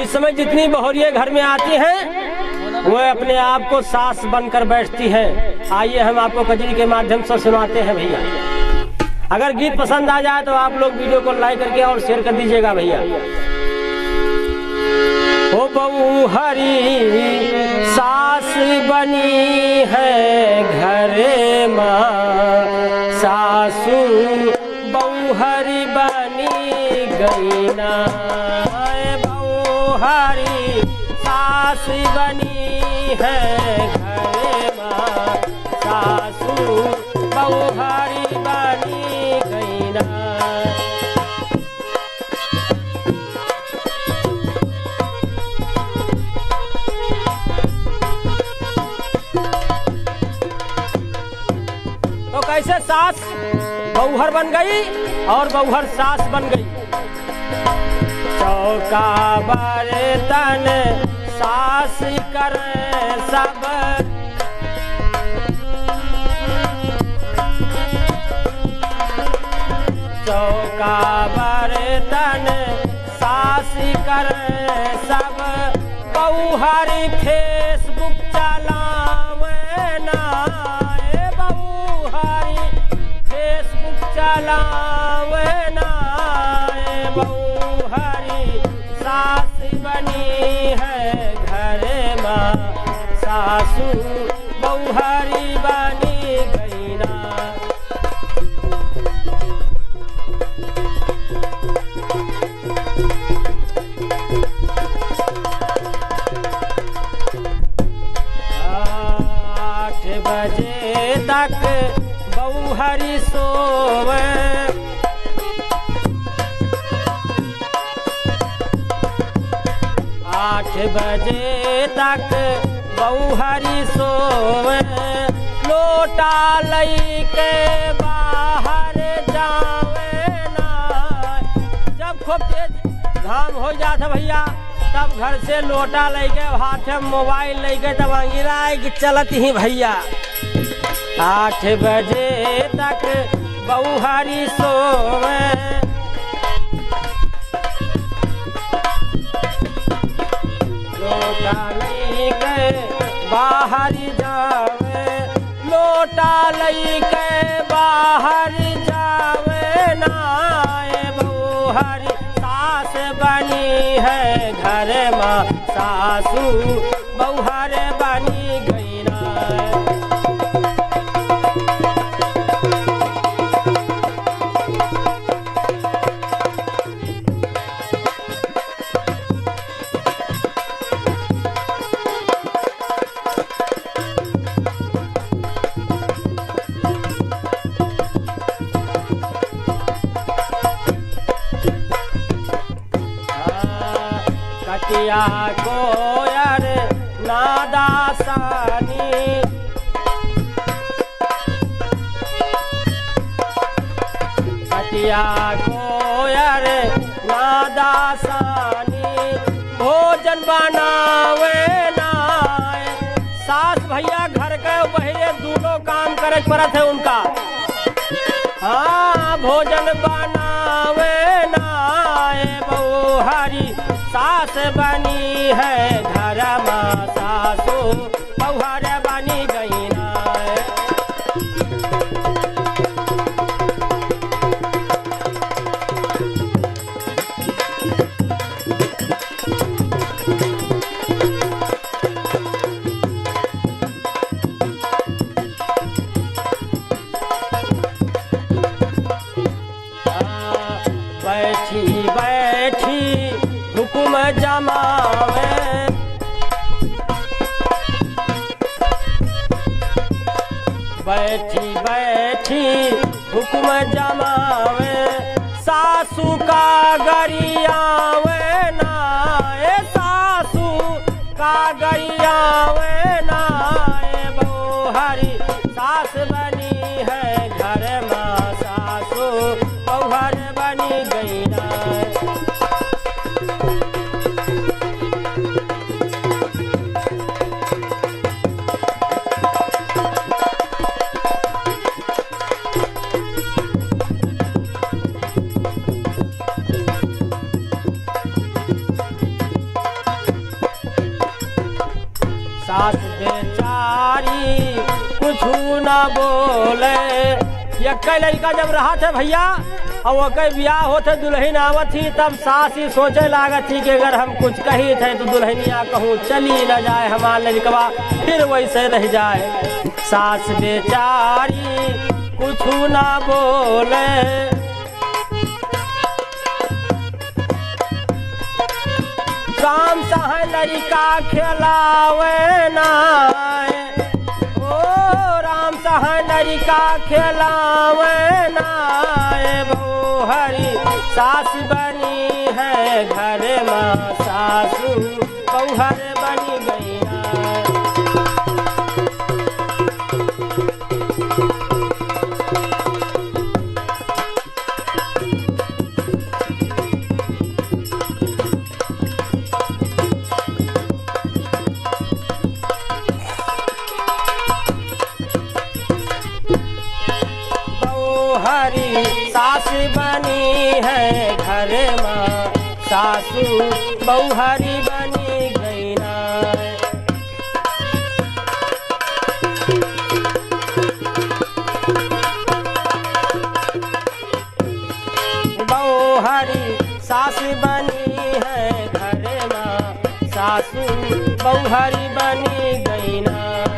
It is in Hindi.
इस समय जितनी बहुरियाँ घर में आती हैं वो अपने आप को सास बनकर बैठती हैं। आइए हम आपको कजरी के माध्यम से सुनाते हैं भैया। अगर गीत पसंद आ जाए तो आप लोग वीडियो को लाइक करके और शेयर कर दीजिएगा भैया। ओ बहू हरी सास बनी है घरे माँ, सासू बहू हरी बनी गई ना। बहू हरी सास बनी है घरे माँ, सासू बहू हरी बनी गई ना। तो कैसे सास बहूहर बन गई और बहूहर सास बन गई। चौका बर्तन सास करे सब, चौका बर्तन सास करे सब, बहूहरी फेसबुक चलावे ना। चलावे ना। बहू हरी सास बनी है घरे माँ, सासू बहू हरी बनी गई ना। आठ बजे तक बहू हरी सोवे, 8 बजे तक बहू हरी सोवे, लोटा लई के बाहर जावे ना। जब खूब तेज घाम हो जाता भैया तब घर से लोटा लेके हाथ में मोबाइल लेके तब अंगिरा चलत ही भैया। 8 बजे तक बहू हरी सोवे, लोटा लेके बाहर जावे, लोटा लेके बाहर जावे ना। बहू हरी सास बनी है घर माँ, सासू बहू हरी बनी गई ना। कटिया कोयर नादासानी, कटिया कोयर नादासानी, भोजन बनावे ना। सास भैया घर के बहरे दोनों काम करे पड़त है उनका। हाँ भोजन बनावे ना। बहू हरी सास बनी है घर माँ, सासू बहू हरी बनी गई ना। बैठी बैठी हुकुम जमावे, बैठी बैठी हुकुम जमावे, सासू का गरियावे ना। सासू का गरियावे ना। बहू हरी सास बनी है घर माँ, सासू बहू हरी बनी गई ना। सास बेचारी कुछ न बोले। यक्के लड़का जब रहा थे भैया और वके ब्याह होते दुल्हन आवत थी, तब सास ही सोचे लागत थी कि अगर हम कुछ कही थे तो दुल्हनिया कहूँ चली न जाए, हमारा लड़कवा फिर वैसे रह जाए। सास बेचारी कुछ न बोले, राम सहाय लड़का खिलावे नाय, ओ राम सहाय लड़का खिलावे नाय। बहु हरी सास बनी है घर में, सासू बहुहर बनी गई नाय। हरी सास बनी है घर में, सासू बहुहरी बनी गई नाय। बहुहरी सास बनी है घर में, सासू बहुहरी बनी गई नाय।